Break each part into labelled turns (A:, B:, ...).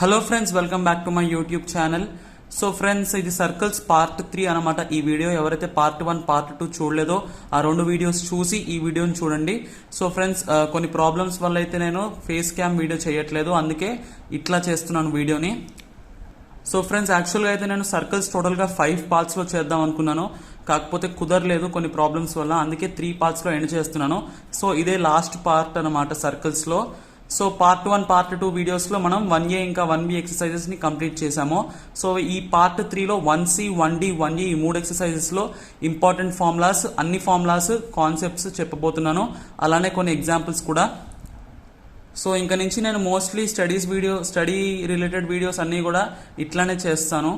A: Hello friends, welcome back to my YouTube channel. So friends, ఇది circles part 3 అనమాట. ఈ video ఎవరైతే part 1 part 2 చూడలేదో ఆ రెండు వీడియోస్ చూసి ఈ వీడియోని చూడండి. సో ఫ్రెండ్స్, కొన్ని ప్రాబ్లమ్స్ వల్ల అయితే నేను ఫేస్ క్యామ్ వీడియో చేయట్లేదు, అందుకే ఇట్లా చేస్తున్నాను వీడియోని. సో ఫ్రెండ్స్, యాక్చువల్గా అయితే నేను సర్కిల్స్ టోటల్గా 5 పార్ట్స్లో చేద్దాం అనుకున్నాను, కాకపోతే కుదరలేదు కొన్ని ప్రాబ్లమ్స్ వల్ల, అందుకే 3 పార్ట్స్లో ఎండ్ చేస్తున్నాను. సో ఇదే లాస్ట్ పార్ట్ అనమాట సర్కిల్స్లో. సో పార్ట్ 1 పార్ట్ 2 వీడియోస్లో మనం 1A ఇంకా 1B ఎక్సర్సైజెస్ని కంప్లీట్ చేసాము. సో ఈ పార్ట్ 3లో 1C 1D 1E ఈ 3 ఎక్సర్సైజెస్లో ఇంపార్టెంట్ ఫార్ములాస్, అన్ని ఫార్ములాస్ కాన్సెప్ట్స్ చెప్పబోతున్నాను, అలానే కొన్ని ఎగ్జాంపుల్స్ కూడా. సో ఇంకా నుంచి నేను మోస్ట్లీ స్టడీ రిలేటెడ్ వీడియోస్ అన్నీ కూడా ఇట్లానే చేస్తాను.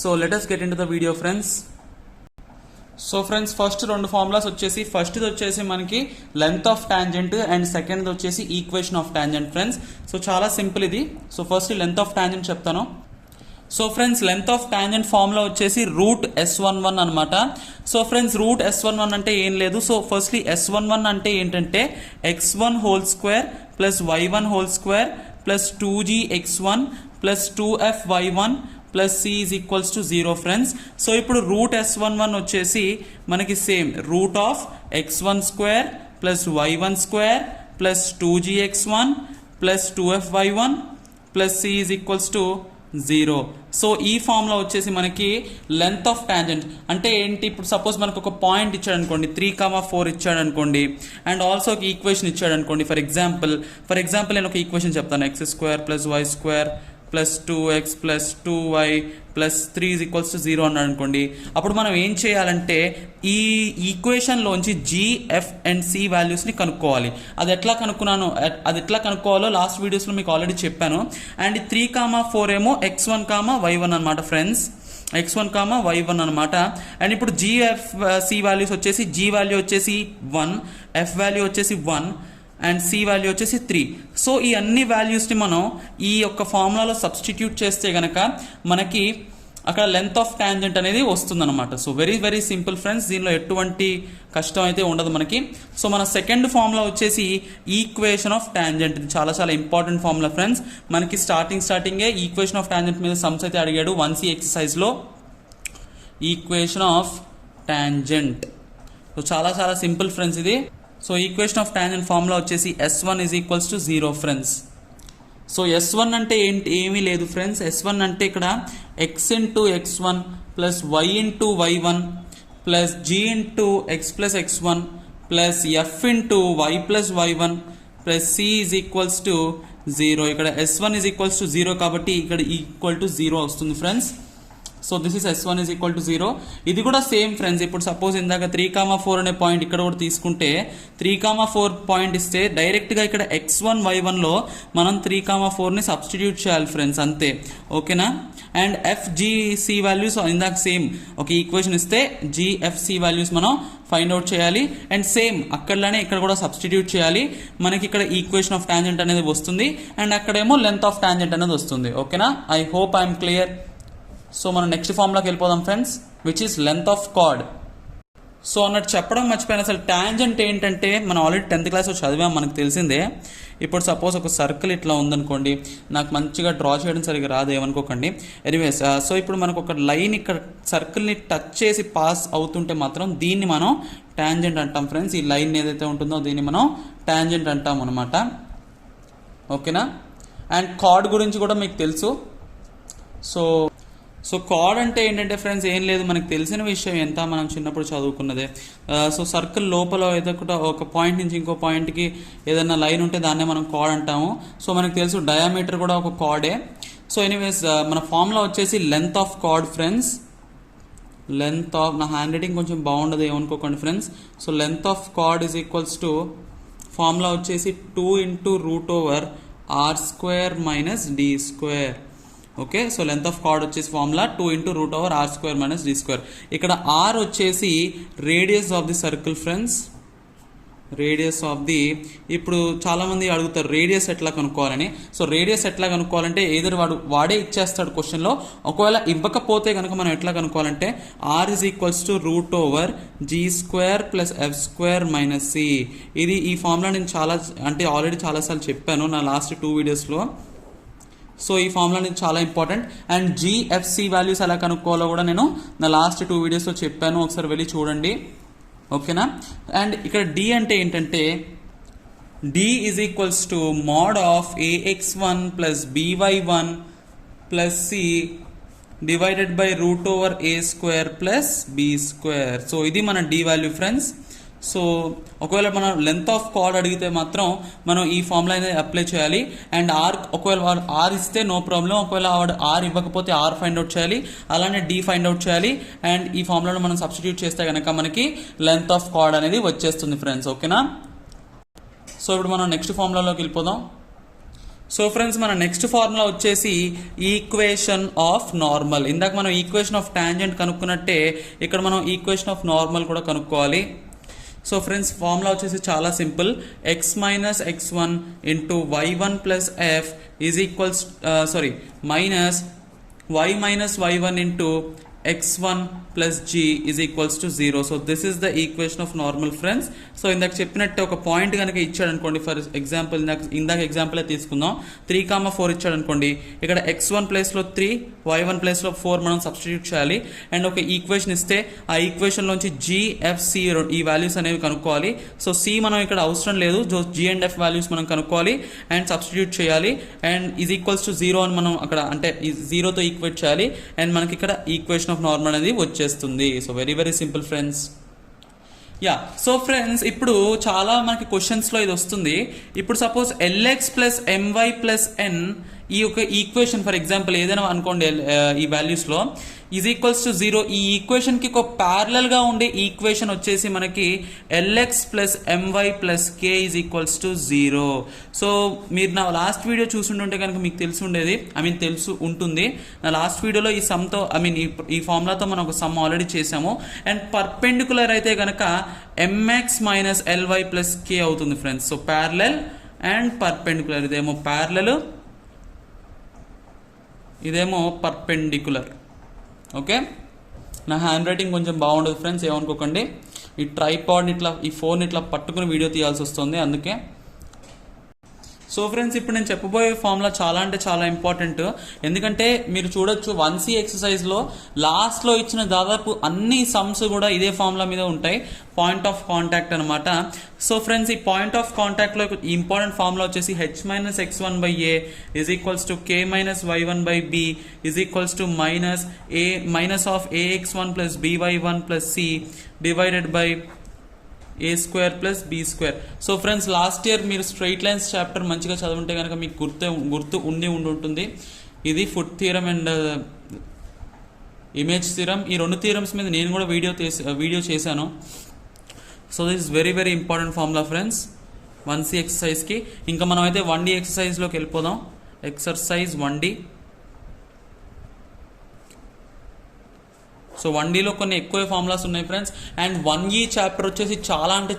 A: So let us get in to the video friends. So friends, first రెండు ఫార్ములాస్ వచ్చేసి, ఫస్ట్ది వచ్చేసి మనకి లెంత్ ఆఫ్ టాంజెంట్ అండ్ సెకండ్ది వచ్చేసి equation of tangent friends. So చాలా సింపుల్ ఇది. So first length of tangent చెప్తాను. So friends, length of tangent formula వచ్చేసి రూట్ S11 అనమాట. సో ఫ్రెండ్స్, రూట్ S11 అంటే ఏం లేదు. సో ఫస్ట్లీ S11 అంటే ఏంటంటే x1 whole square plus y1 whole square plus 2gx1 plus 2fy1 plus c is equals to 0 friends. So ఇప్పుడు route S11 వచ్చేసి మనకి same root of x1 square plus y1 square plus 2gx1 plus 2fy1 plus c is equals to 0. So ఈ formula వచ్చేసి మనకి length of tangent అంటే ఏంటి, ఇప్పుడు suppose మనకు ఒక పాయింట్ ఇచ్చాడు అనుకోండి, 3,4 ఇచ్చాడు అనుకోండి, అండ్ ఆల్సో ఒక ఈక్వేషన్ ఇచ్చాడు అనుకోండి. ఫర్ ఎగ్జాంపుల్ నేను ఒక ఈక్వేషన్ చెప్తాను, x square plus y square plus 2x plus 2y plus 3 is equals to 0 అన్నాడు అనుకోండి. అప్పుడు మనం ఏం చేయాలంటే ఈ ఈక్వేషన్లోంచి g, f అండ్ c వాల్యూస్ని కనుక్కోవాలి. అది ఎట్లా కనుక్కోవాలో లాస్ట్ వీడియోస్లో మీకు ఆల్రెడీ చెప్పాను. అండ్ 3,4 ఏమో x1, y1 అనమాట ఫ్రెండ్స్, x1, y1 అనమాట. అండ్ ఇప్పుడు g, f, c వాల్యూస్ వచ్చేసి, g వాల్యూ వచ్చేసి 1, f వాల్యూ వచ్చేసి 1 అండ్ సి వాల్యూ వచ్చేసి 3. సో ఈ అన్ని వాల్యూస్ని మనం ఈ యొక్క ఫార్ములాలో సబ్స్టిట్యూట్ చేస్తే కనుక మనకి అక్కడ లెంత్ ఆఫ్ టాంజెంట్ అనేది వస్తుందన్నమాట. So very very simple friends, దీనిలో ఎటువంటి కష్టం అయితే ఉండదు మనకి. సో మన సెకండ్ ఫార్ములా వచ్చేసి ఈక్వేషన్ ఆఫ్ టాంజెంట్. ఇది చాలా చాలా ఇంపార్టెంట్ ఫార్ములా ఫ్రెండ్స్. మనకి స్టార్టింగే ఈక్వేషన్ ఆఫ్ టాంజెంట్ మీద సమ్స్ అయితే అడిగాడు 1C ఎక్సర్సైజ్లో. ఈక్వేషన్ ఆఫ్ టాంజెంట్ సో చాలా చాలా సింపుల్ ఫ్రెండ్స్ ఇది. So equation of tangent formula వచ్చేసి S1 is equals to 0 friends. So S1 అంటే ఏమీ లేదు ఫ్రెండ్స్. S1 అంటే ఇక్కడ x into x1 plus y into y1 plus g into x plus x1 plus f into y plus y1 plus c is equals to 0. ఇక్కడ S1 is equals to 0 కాబట్టి ఇక్కడ equal to 0 వస్తుంది friends. So this is S1 is equal to 0. ఇది కూడా same friends. ఇప్పుడు suppose ఇందాక 3,4 అనే point ఇక్కడ కూడా తీసుకుంటే 3,4 పాయింట్ ఇస్తే డైరెక్ట్గా ఇక్కడ x1 y1లో మనం 3,4ని సబ్స్టిట్యూట్ చేయాలి ఫ్రెండ్స్, అంతే. ఓకేనా? అండ్ FGC వాల్యూస్ ఇందాక సేమ్ ఒక ఈక్వేషన్ ఇస్తే GFC వాల్యూస్ మనం ఫైండ్ అవుట్ చేయాలి. అండ్ సేమ్ అక్కడలానే ఇక్కడ కూడా సబ్స్టిట్యూట్ చేయాలి. మనకి ఇక్కడ ఈక్వేషన్ ఆఫ్ టాంజెంట్ అనేది వస్తుంది అండ్ అక్కడేమో లెంత్ ఆఫ్ టాంజెంట్ అనేది వస్తుంది. ఓకేనా? I hope I'm clear. So మనం నెక్స్ట్ ఫార్ములాకి వెళ్ళిపోదాం friends, which is length of card. So అన్నట్టు చెప్పడం మర్చిపోయాను, అసలు టాంజెంట్ ఏంటంటే మనం ఆల్రెడీ 10th క్లాస్లో చదివాం, మనకు తెలిసిందే. ఇప్పుడు సపోజ్ ఒక సర్కిల్ ఇట్లా ఉందనుకోండి, నాకు మంచిగా డ్రా చేయడం సరిగ్గా రాదు, ఏమనుకోకండి. ఎనీవేస్, సో ఇప్పుడు మనకు ఒక లైన్ ఇక్కడ సర్కిల్ని టచ్ చేసి పాస్ అవుతుంటే మాత్రం దీన్ని మనం టాంజెంట్ అంటాం ఫ్రెండ్స్. ఈ లైన్ ఏదైతే ఉంటుందో దీన్ని మనం టాంజెంట్ అంటాం అనమాట. ఓకేనా? అండ్ కార్డ్ గురించి కూడా మీకు తెలుసు. సో కార్డ్ అంటే ఏంటంటే ఫ్రెండ్స్ ఏం లేదు, మనకు తెలిసిన విషయం ఎంత, మనం చిన్నప్పుడు చదువుకున్నదే. సో సర్కిల్ లోపల ఏదో ఒక పాయింట్ నుంచి ఇంకో పాయింట్కి ఏదైనా లైన్ ఉంటే దాన్నే మనం కార్డ్ అంటాము. సో మనకు తెలుసు డయామీటర్ కూడా ఒక కార్డే. సో ఎనీవేస్, మన ఫార్ములా వచ్చేసి length of chord friends. Length of, నా హ్యాండ్ రైటింగ్ కొంచెం బాగుండదు ఏమనుకోకండి friends. So length of chord is equals to, formula వచ్చేసి 2 into root over r square minus d square. Okay, so length of chord వచ్చేసి formula 2 into root over r square minus d square. ఇక్కడ r వచ్చేసి radius of the circle friends, radius of the. ఇప్పుడు చాలామంది అడుగుతారు radius ఎట్లా కనుక్కోవాలని. So radius ఎట్లా కనుక్కోవాలంటే ఏదో వాడే ఇచ్చేస్తాడు క్వశ్చన్లో. ఒకవేళ ఇవ్వకపోతే కనుక మనం ఎట్లా కనుక్కోవాలంటే r is equals to root over g square plus f square minus c. ఈ ఫార్ములా నేను ఆల్రెడీ చాలాసార్లు చెప్పాను నా లాస్ట్ 2 వీడియోస్లో. సో ఈ ఫార్ములా అనేది చాలా ఇంపార్టెంట్. అండ్ జిఎఫ్సి వాల్యూస్ ఎలా కనుక్కోవాలో కూడా నేను నా లాస్ట్ 2 వీడియోస్లో చెప్పాను, ఒకసారి వెళ్ళి చూడండి. ఓకేనా. అండ్ ఇక్కడ డి అంటే ఏంటంటే d is equals to mod of ax1 plus by1 plus c divided by root over a square plus b square. So ఇది మన డి వాల్యూ ఫ్రెండ్స్. సో ఒకవేళ మనం లెంత్ ఆఫ్ కార్డ్ అడిగితే మాత్రం మనం ఈ ఫార్ములా అనేది అప్లై చేయాలి. అండ్ ఆర్ ఒకవేళ వాడు ఆర్ ఇస్తే నో ప్రాబ్లం, ఒకవేళ వాడు ఆర్ ఇవ్వకపోతే ఆర్ ఫైండ్ అవుట్ చేయాలి, అలానే డి ఫైండ్ అవుట్ చేయాలి. అండ్ ఈ ఫార్ములాలో మనం సబ్స్టిట్యూట్ చేస్తే కనుక మనకి లెంత్ ఆఫ్ కార్డ్ అనేది వచ్చేస్తుంది ఫ్రెండ్స్. ఓకేనా. సో ఇప్పుడు మనం నెక్స్ట్ ఫార్ములాలోకి వెళ్ళిపోదాం. సో ఫ్రెండ్స్ మన నెక్స్ట్ ఫార్ములా వచ్చేసి ఈక్వేషన్ ఆఫ్ నార్మల్. ఇందాక మనం ఈక్వేషన్ ఆఫ్ టాంజెంట్ కనుక్కున్నట్టే ఇక్కడ మనం ఈక్వేషన్ ఆఫ్ నార్మల్ కూడా కనుక్కోవాలి. సో ఫ్రెండ్స్ ఫార్ములా వచ్చేసి చాలా simple. X minus x1 into y1 plus F is equals minus y minus y1 into x1 plus g is equals to 0. So this is the equation of normal friends. So ఇందాక చెప్పినట్టే ఒక point కనుక ఇచ్చాడు అనుకోండి, for example ఇందాక example తీసుకుందాం. 3,4 ఇచ్చాడు అనుకోండి, ఇక్కడ x1 ప్లేస్లో 3 y1 ప్లేస్లో 4 మనం సబ్స్టిట్యూట్ చేయాలి. అండ్ ఒక ఈక్వేషన్ ఇస్తే ఆ ఈక్వేషన్లోంచి జిఎఫ్సి ఈ వాల్యూస్ అనేవి కనుక్కోవాలి. సో సి మనం ఇక్కడ అవసరం లేదు, జి అండ్ ఎఫ్ వాల్యూస్ మనం కనుక్కోవాలి అండ్ సబ్స్టిట్యూట్ చేయాలి. అండ్ ఈజ్ ఈక్వల్స్ టు 0 అని మనం అక్కడ అంటే 0తో ఈక్వేట్ చేయాలి. అండ్ మనకి ఇక్కడ ఈక్వేషన్ ఆఫ్ నార్మల్ అనేది వచ్చేస్తుంది. So very very simple friends. Yeah. So friends ఇప్పుడు చాలా మనకి క్వశ్చన్స్లో ఇది వస్తుంది. ఇప్పుడు suppose L X plus M Y plus N ఈ యొక్క ఈక్వేషన్ ఫర్ ఎగ్జాంపుల్ ఏదైనా అనుకోండి ఈ వాల్యూస్లో ఈజ్ ఈక్వల్స్ టు 0. ఈ ఈక్వేషన్కి ఒక ప్యారలల్గా ఉండే ఈక్వేషన్ వచ్చేసి మనకి LX plus M Y plus K is equals to 0. So మీరు నా లాస్ట్ వీడియో చూసుంటుంటే కనుక మీకు తెలిసి ఉండేది, తెలుసు ఉంటుంది. నా లాస్ట్ వీడియోలో ఈ సమ్తో ఈ ఫార్ములాతో మనం ఒక సమ్ ఆల్రెడీ చేసాము. అండ్ పర్పెండికులర్ అయితే కనుక ఎంఎక్స్ మైనస్ ఎల్వై ప్లస్ కే అవుతుంది friends. So parallel and perpendicular, ఇదేమో ప్యారలల్, ఇదేమో పర్పెండికులర్. ఓకే. నా హ్యాండ్ రైటింగ్ కొంచెం బాగుండదు ఫ్రెండ్స్, ఏమనుకోకండి. ఈ ట్రైపాడ్ని ఇట్లా ఈ ఫోన్ ఇట్లా పట్టుకుని వీడియో తీయాల్సి వస్తుంది అందుకే. సో ఫ్రెండ్స్ ఇప్పుడు నేను చెప్పబోయే ఫార్ములా చాలా అంటే చాలా ఇంపార్టెంట్. ఎందుకంటే మీరు చూడొచ్చు 1C ఎక్సర్సైజ్లో లాస్ట్లో ఇచ్చిన దాదాపు అన్ని సమ్స్ కూడా ఇదే ఫార్ములా మీద ఉంటాయి. పాయింట్ ఆఫ్ కాంటాక్ట్ అనమాట. సో ఫ్రెండ్స్ ఈ పాయింట్ ఆఫ్ కాంటాక్ట్లో ఇంపార్టెంట్ ఫార్ములా వచ్చేసి h minus x1 by a is equals to k minus y1 by b is equals to minus of ax1 plus by1 plus c divided by a square plus b square. So friends last year మీరు straight lines chapter మంచిగా చదువుంటే కనుక మీకు గుర్తు ఉంటుంది. ఇది foot theorem and image theorem. ఈ 2 theorems మీద నేను కూడా వీడియో చేశాను. So this is very very important formula friends 1C ఎక్సర్సైజ్కి. ఇంకా మనం అయితే 1D ఎక్సర్సైజ్లోకి వెళ్ళిపోదాం. Exercise 1D. సో 1Dలో కొన్ని ఎక్కువ ఫార్ములాస్ ఉన్నాయి ఫ్రెండ్స్. అండ్ 1E చాప్టర్ వచ్చేసి చాలా అంటే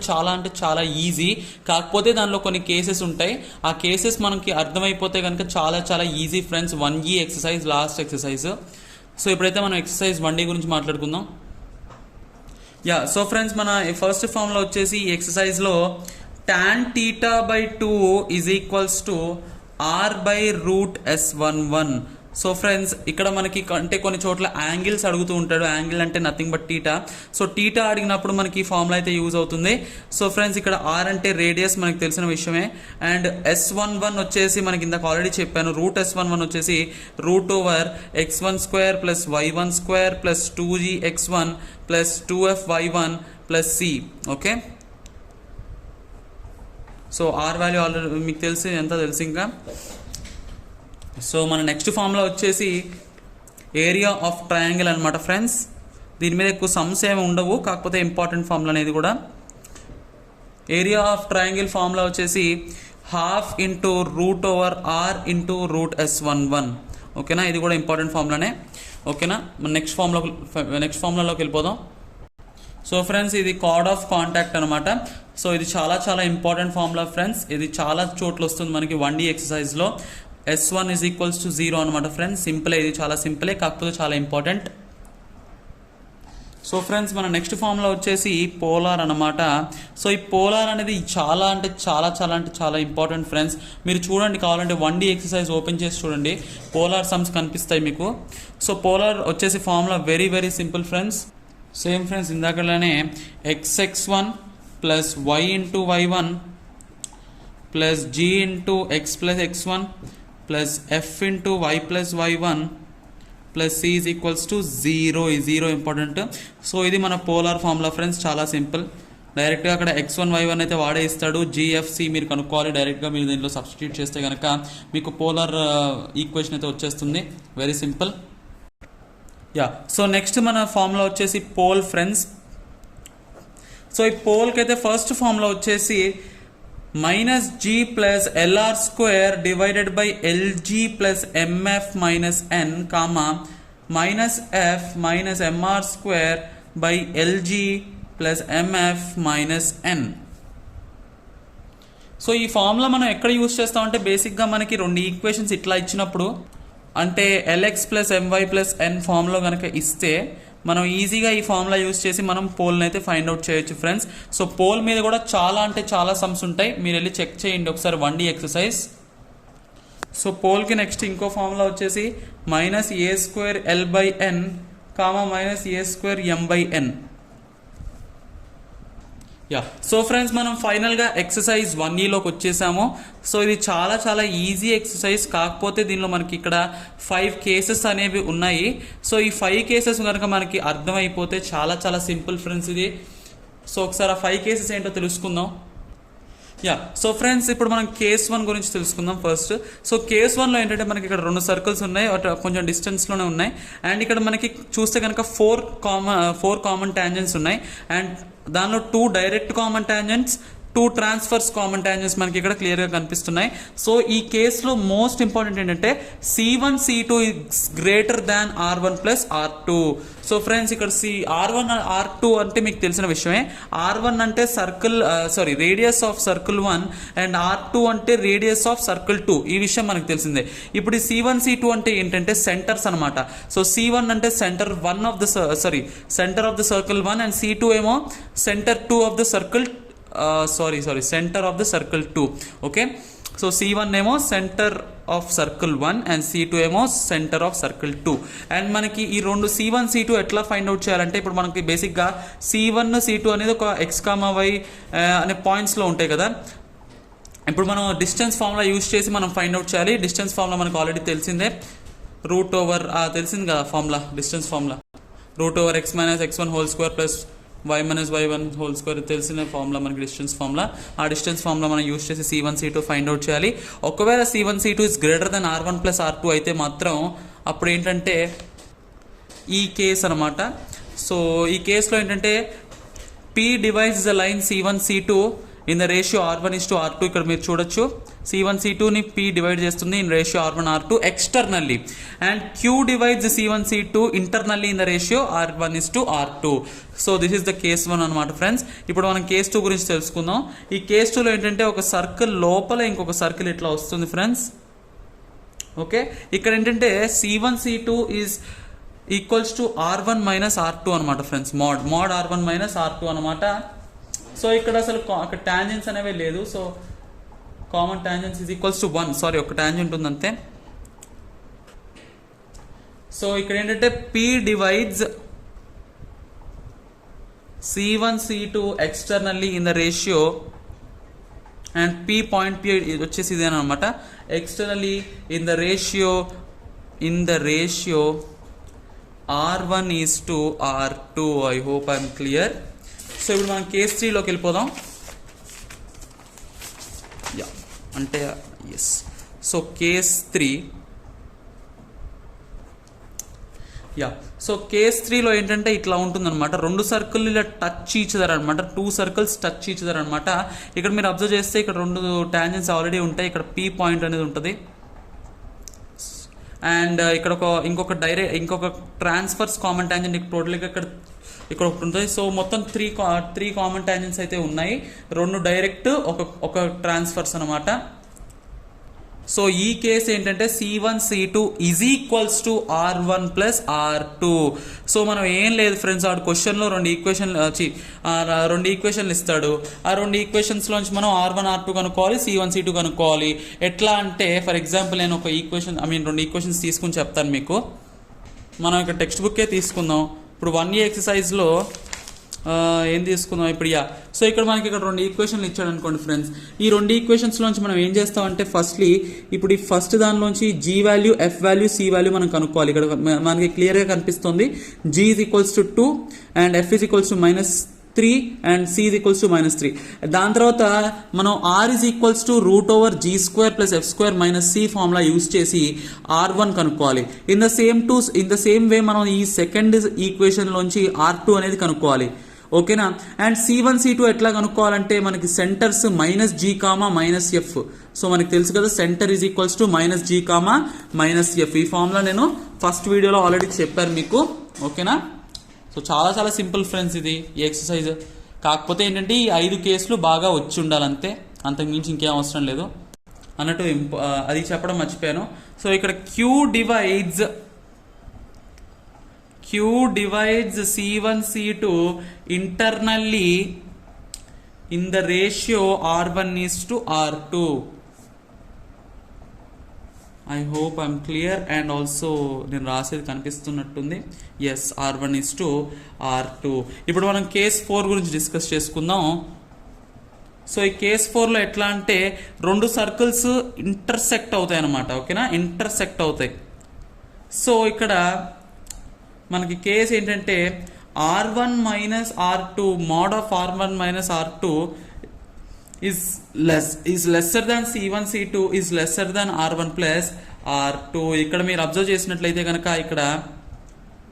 A: చాలా ఈజీ. కాకపోతే దానిలో కొన్ని కేసెస్ ఉంటాయి, ఆ కేసెస్ మనకి అర్థమైపోతే కనుక చాలా easy friends 1E exercise last exercise. So ఇప్పుడైతే మనం ఎక్సర్సైజ్ 1D గురించి మాట్లాడుకుందాం. యా. సో ఫ్రెండ్స్ మన ఫస్ట్ ఫార్ములా వచ్చేసి ఈ ఎక్సర్సైజ్లో tan θ by 2 is equals to r by root s11. So friends ఇక్కడ మనకి అంటే కొన్ని చోట్ల యాంగిల్స్ అడుగుతూ ఉంటాడు. యాంగిల్ అంటే nothing but theta. So theta అడిగినప్పుడు మనకి ఈ ఫార్ములా అయితే యూజ్ అవుతుంది. సో ఫ్రెండ్స్ ఇక్కడ ఆర్ అంటే రేడియస్ మనకి తెలిసిన విషయమే. అండ్ S11 వచ్చేసి మనకి ఇందాక ఆల్రెడీ చెప్పాను, రూట్ S11 వచ్చేసి root over x1 square plus y1 square plus 2gx1 plus 2fy1 plus c. Okay. So r value already మీకు తెలిసి ఎంత తెలుసు ఇంకా. సో మన నెక్స్ట్ ఫార్ములా వచ్చేసి ఏరియా ఆఫ్ ట్రయాంగిల్ అనమాట ఫ్రెండ్స్. దీని మీద ఎక్కువ సమ్స్ ఏమి ఉండవు, కాకపోతే ఇంపార్టెంట్ ఫార్ములా అనేది కూడా. ఏరియా ఆఫ్ ట్రయాంగిల్ ఫార్ములా వచ్చేసి half into root over r into root s11. ఓకేనా, ఇది కూడా ఇంపార్టెంట్ ఫార్ములానే. ఓకేనా, మన నెక్స్ట్ ఫార్ములాలోకి వెళ్ళిపోదాం. సో ఫ్రెండ్స్ ఇది కార్డ్ ఆఫ్ కాంటాక్ట్ అనమాట. సో ఇది చాలా ఇంపార్టెంట్ ఫార్ములా ఫ్రెండ్స్. ఇది చాలా చోట్ల వస్తుంది మనకి 1D ఎక్సర్సైజ్లో. S1 is equals to 0 అనమాట ఫ్రెండ్స్. సింపులే, ఇది చాలా సింపులే, కాకపోతే చాలా ఇంపార్టెంట్. సో ఫ్రెండ్స్ మన నెక్స్ట్ ఫార్ములా వచ్చేసి పోలార్ అనమాట. సో ఈ పోలార్ అనేది చాలా అంటే చాలా ఇంపార్టెంట్ ఫ్రెండ్స్. మీరు చూడండి, కావాలంటే 1D ఎక్సర్సైజ్ ఓపెన్ చేసి చూడండి, పోలార్ సమ్స్ కనిపిస్తాయి మీకు. సో పోలార్ వచ్చేసి formula very simple friends. Same friends, ఇందాకలానే xx1 plus y into y1 plus g into x plus x1 plus f into y plus y1 plus c is equals to 0. ఈ 0 important. So ఇది మన polar formula friends, చాలా simple. డైరెక్ట్గా అక్కడ x1 y1 అయితే వాడే ఇస్తాడు, gfc మీరు కనుక్కోవాలి. డైరెక్ట్గా మీరు దీంట్లో సబ్స్టిట్యూట్ చేస్తే కనుక మీకు పోలార్ ఈక్వేషన్ అయితే వచ్చేస్తుంది. Very simple. Yeah, so next మన ఫార్ములా వచ్చేసి పోల్ ఫ్రెండ్స్. సో ఈ పోల్కి అయితే ఫస్ట్ ఫార్ములా వచ్చేసి minus g plus lr square divided by lg plus mf minus n comma minus f minus mr square by lg plus mf minus n. So ఈ formula మనం ఎక్కడ use చేస్తామంటే బేసిక్గా మనకి రెండు ఈక్వేషన్స్ ఇట్లా ఇచ్చినప్పుడు, అంటే lx plus my plus n formula కనుక ఇస్తే మనం ఈజీగా ఈ ఫార్ములా యూజ్ చేసి మనం పోల్ని అయితే ఫైండ్ అవుట్ చేయొచ్చు ఫ్రెండ్స్. సో పోల్ మీద కూడా చాలా సమ్స్ ఉంటాయి, మీరు వెళ్ళి చెక్ చేయండి ఒకసారి 1D ఎక్సర్సైజ్. సో పోల్కి నెక్స్ట్ ఇంకో ఫార్ములా వచ్చేసి minus a square l by n comma minus a square m by n. Yeah, so friends మనం ఫైనల్గా ఎక్సర్సైజ్ 1Eలోకి వచ్చేసాము. సో ఇది చాలా ఈజీ ఎక్సర్సైజ్, కాకపోతే దీనిలో మనకి ఇక్కడ 5 కేసెస్ అనేవి ఉన్నాయి. సో ఈ 5 కేసెస్ కనుక మనకి అర్థమైపోతే చాలా సింపుల్ ఫ్రెండ్స్ ఇది. సో ఒకసారి ఆ 5 కేసెస్ ఏంటో తెలుసుకుందాం. యా, సో ఫ్రెండ్స్ ఇప్పుడు మనం కేస్ 1 గురించి తెలుసుకుందాం ఫస్ట్. సో కేస్ 1లో ఏంటంటే మనకి ఇక్కడ 2 సర్కిల్స్ ఉన్నాయి, కొంచెం డిస్టెన్స్లోనే ఉన్నాయి. అండ్ ఇక్కడ మనకి చూస్తే కనుక 4 కామన్ టాంజెంట్స్ ఉన్నాయి. అండ్ దానిలో 2 direct common tangents, 2 transfers common tangents మనకి ఇక్కడ క్లియర్గా కనిపిస్తున్నాయి. సో ఈ కేసులో మోస్ట్ ఇంపార్టెంట్ ఏంటంటే C1 C2 is greater than R1 plus R2. So friends ఇక్కడ R1 R2 అంటే మీకు తెలిసిన విషయమే. R1 అంటే radius of circle 1 and R2 అంటే రేడియస్ ఆఫ్ సర్కిల్ 2. ఈ విషయం మనకు తెలిసిందే. ఇప్పుడు ఈ C1 C2 అంటే ఏంటంటే సెంటర్స్ అనమాట. సో C1 అంటే centre centre of the circle 1 and C2 ఏమో centre 2 of the circle centre of the circle 2. Okay, so C1 ఏమో centre of circle 1 and C2 ఏమో సెంటర్ ఆఫ్ సర్కిల్ 2. అండ్ మనకి ఈ రెండు C1 C2 ఎట్లా find out చేయాలంటే, ఇప్పుడు మనకి బేసిక్గా C1 C2 అనేది ఒక x, y అనే పాయింట్స్లో ఉంటాయి కదా. ఇప్పుడు మనం డిస్టెన్స్ ఫార్ములా యూజ్ చేసి మనం ఫైండ్ అవుట్ చేయాలి. డిస్టెన్స్ ఫార్ములా మనకు ఆల్రెడీ తెలిసిందే, రూట్ ఓవర్ తెలిసింది కదా formula, distance formula root over x minus x1 whole square plus y minus y1 whole square తెలిసిన ఫార్ములా మనకి డిస్టెన్స్ ఫార్ములా. ఆ డిస్టెన్స్ ఫార్ములా మనం యూజ్ చేసి C1 C2 ఫైండ్ అవుట్ చేయాలి. ఒకవేళ C1 C2 is greater than R1 plus R2 అయితే మాత్రం అప్పుడు ఏంటంటే ఈ కేస్ అనమాట. సో ఈ కేసులో ఏంటంటే P divides the line C1 C2 in the ratio R1:R2. ఇక్కడ మీరు చూడొచ్చు C1 C2ని P డివైడ్ చేస్తుంది in ratio R1:R2 externally, and Q divides C1 C2 internally in the ratio R1:R2. So this is the case 1 అనమాట friends. ఇప్పుడు మనం case 2 గురించి తెలుసుకుందాం. ఈ కేస్ 2లో ఏంటంటే ఒక సర్కిల్ లోపల ఇంకొక సర్కిల్ ఇట్లా వస్తుంది ఫ్రెండ్స్. ఓకే, ఇక్కడ ఏంటంటే C1 C2 is equals to R1 minus R2 అనమాట friends. Mode R1 minus R2 అనమాట. సో ఇక్కడ అసలు అక్కడ టాంజెంట్స్ అనేవి లేదు. So common tangents is equals to 1. ఒక టాంజెంట్ ఉంది అంతే. సో ఇక్కడ ఏంటంటే P divides C1 C2 externally in the ratio, and P point P వచ్చేసి ఇదేనమాట, externally in the ratio R1:R2. I hope I'm clear. So ఇప్పుడు మనం కేస్ 3లోకి వెళ్ళిపోదాం. యా, అంటే yes. So case 3, yeah, so case 3లో ఏంటంటే ఇట్లా ఉంటుందన్నమాట. 2 సర్కిల్ ఇలా టచ్ ఇచ్చేదారనమాట, 2 సర్కిల్స్ టచ్ ఇచ్చేదారనమాట. ఇక్కడ మీరు అబ్జర్వ్ చేస్తే ఇక్కడ 2 టాంజెంట్స్ ఆల్రెడీ ఉంటాయి. ఇక్కడ P పాయింట్ అనేది ఉంటుంది. అండ్ ఇక్కడ ఇంకొక ట్రాన్స్ఫర్స్ కామన్ టాంజెంట్ టోటల్గా ఇక్కడ ఒకటి ఉంటుంది. సో మొత్తం 3 కామన్ టాంజెంట్స్ అయితే ఉన్నాయి, 2 డైరెక్ట్, ఒక ట్రాన్స్ఫర్స్ అనమాట. సో ఈ కేసు ఏంటంటే C1C2 is equals to R1 plus R2. So మనం ఏం లేదు ఫ్రెండ్స్, ఆడు క్వశ్చన్లో రెండు ఈక్వేషన్లు ఇస్తాడు. ఆ రెండు ఈక్వేషన్స్లోంచి మనం R1 R2 కనుక్కోవాలి, C1C2 కనుక్కోవాలి. ఎట్లా అంటే ఫర్ ఎగ్జాంపుల్ నేను ఒక రెండు ఈక్వేషన్స్ తీసుకుని చెప్తాను మీకు. మనం ఇక్కడ టెక్స్ట్ బుక్కే తీసుకుందాం. ఇప్పుడు 1A ఎక్సర్సైజ్లో ఏం తీసుకుందాం ఇప్పుడు. సో ఇక్కడ మనకి ఇక్కడ రెండు ఈక్వేషన్లు ఇచ్చాడు అనుకోండి ఫ్రెండ్స్. ఈ రెండు ఈక్వేషన్స్లోంచి మనం ఏం చేస్తామంటే ఇప్పుడు ఈ ఫస్ట్ దానిలోంచి G value, F value, C value మనం కనుక్కోవాలి. ఇక్కడ మనకి క్లియర్గా కనిపిస్తుంది G is equals to 2 and F is equals to -3 and C is equals to -3. దాని తర్వాత మనం R is equals to √G² plus F² - C formula use చేసి R1 కనుక్కోవాలి. ఇన్ ద సేమ్ వే మనం ఈ సెకండ్ ఈక్వేషన్లోంచి R2 అనేది కనుక్కోవాలి. ఓకేనా? అండ్ C1C2 ఎట్లా కనుక్కోవాలంటే మనకి సెంటర్స్ -G, -F. సో మనకి తెలుసు కదా, centre is equals to -G, -F. ఈ ఫార్ములా నేను ఫస్ట్ వీడియోలో ఆల్రెడీ చెప్పాను మీకు. ఓకేనా? సో చాలా చాలా సింపుల్ ఫ్రెండ్స్ ఇది ఈ ఎక్సర్సైజ్. కాకపోతే ఏంటంటే ఈ 5 కేసులు బాగా వచ్చి ఉండాలంతే, అంతకుమించి ఇంకేం అవసరం లేదు అన్నట్టు అది చెప్పడం మర్చిపోయాను. సో ఇక్కడ Q divides C1C2 internally in the ratio R1:R2. I hope I'm clear and also నేను రాసేది కనిపిస్తున్నట్టుంది. Yes, R1:R2. ఇప్పుడు మనం కేస్ 4 గురించి డిస్కస్ చేసుకుందాం. సో ఈ కేస్ 4లో ఎట్లా అంటే రెండు సర్కిల్స్ ఇంటర్సెక్ట్ అవుతాయి అన్నమాట. ఓకేనా? ఇంటర్సెక్ట్ అవుతాయి. సో ఇక్కడ మనకి కేసు ఏంటంటే R1 - R2 mod of R1 - R2 is lesser than C1C2 is lesser than R1 plus R2. ఇక్కడ మీరు అబ్జర్వ్ చేసినట్లయితే కనుక ఇక్కడ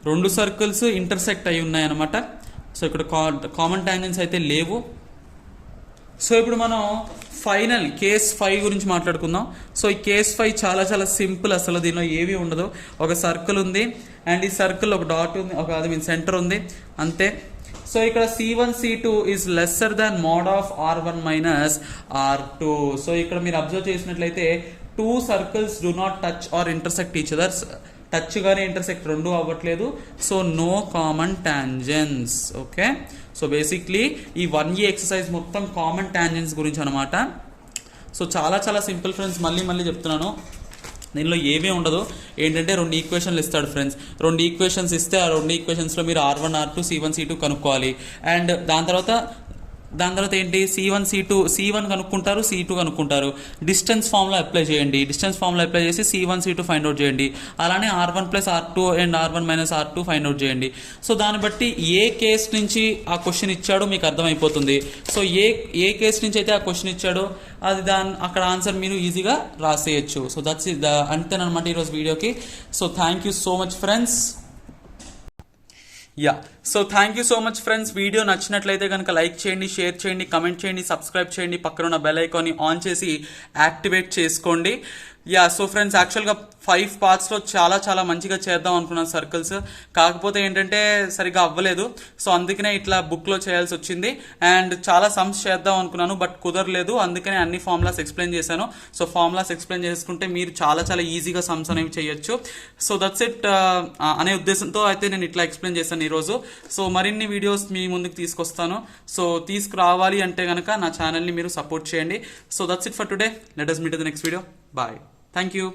A: రెండు సర్కిల్స్ ఇంటర్సెక్ట్ అయి ఉన్నాయి అన్నమాట. సో ఇక్కడ కామన్ టాంజెంట్స్ అయితే లేవు. సో ఇప్పుడు మనం ఫైనల్ కేస్ 5 గురించి మాట్లాడుకుందాం. సో ఈ కేస్ 5 చాలా చాలా సింపుల్, అసలు దీనిలో ఏవి ఉండదు. ఒక సర్కిల్ ఉంది అండ్ ఈ సర్కిల్ ఒక డాట్ ఉంది, ఒక సెంటర్ ఉంది, అంతే. సో ఇక్కడ C1C2 is lesser than mod of R1 - R2. So ఇక్కడ మీరు అబ్జర్వ్ చేసినట్లయితే 2 circles do not touch or intersect each other. Touch గానే ఇంటర్సెక్ట్ రెండు అవ్వట్లేదు. So no common tangents. Okay, so basically ఈ 1A ఎక్సర్సైజ్ మొత్తం కామన్ టాంజెన్స్ గురించి అనమాట. సో చాలా చాలా సింపుల్ ఫ్రెండ్స్, మళ్ళీ చెప్తున్నాను, దీనిలో ఏమీ ఉండదు. ఏంటంటే రెండు ఈక్వేషన్లు ఇస్తాడు ఫ్రెండ్స్. రెండు ఈక్వేషన్స్ ఇస్తే ఆ రెండు ఈక్వేషన్స్లో మీరు R1 R2 C1 C2 కనుక్కోవాలి. అండ్ దాని తర్వాత ఏంటి, C1 కనుక్కుంటారు, C2 కనుక్కుంటారు. డిస్టెన్స్ ఫార్ములా అప్లై చేయండి. డిస్టెన్స్ ఫార్ములా అప్లై చేసి C1 C2 ఫైండ్ అవుట్ చేయండి. అలానే R1 + R2 and R1 - R2 find out చేయండి. సో దాన్ని బట్టి ఏ కేస్ నుంచి ఆ క్వశ్చన్ ఇచ్చాడో మీకు అర్థమైపోతుంది. సో ఏ కేస్ నుంచి అయితే ఆ క్వశ్చన్ ఇచ్చాడో అది అక్కడ ఆన్సర్ మీరు ఈజీగా రాసేయచ్చు. సో దట్స్ అంతేనమాట ఈరోజు వీడియోకి. So thank you so much friends. So thank you so much friends. Video నచ్చినట్లయితే కనుక లైక్ చేయండి, షేర్ చేయండి, కమెంట్ చేయండి, సబ్స్క్రైబ్ చేయండి, పక్కన ఉన్న బెల్ ఐకాన్ని ఆన్ చేసి యాక్టివేట్ చేసుకోండి. సో ఫ్రెండ్స్, యాక్చువల్గా 5 పార్ట్స్లో చాలా చాలా మంచిగా చేద్దాం అనుకున్నాను సర్కిల్స్. కాకపోతే ఏంటంటే సరిగ్గా అవ్వలేదు. సో అందుకనే ఇట్లా బుక్లో చేయాల్సి వచ్చింది. అండ్ చాలా సమ్స్ చేద్దాం అనుకున్నాను, బట్ కుదరలేదు. అందుకనే అన్ని ఫార్ములాస్ ఎక్స్ప్లెయిన్ చేశాను. సో ఫార్ములాస్ ఎక్స్ప్లెయిన్ చేసుకుంటే మీరు చాలా చాలా ఈజీగా సమ్స్ అనేవి చేయొచ్చు. సో దట్స్ ఇట్ అనే ఉద్దేశంతో అయితే నేను ఇట్లా ఎక్స్ప్లెయిన్ చేశాను ఈరోజు. సో మరిన్ని వీడియోస్ మీ ముందుకు తీసుకొస్తాను. సో తీసుకురావాలి అంటే కనుక నా ఛానల్ని మీరు సపోర్ట్ చేయండి. So that's it for today. Let us meet in the next video. Bye. Thank you.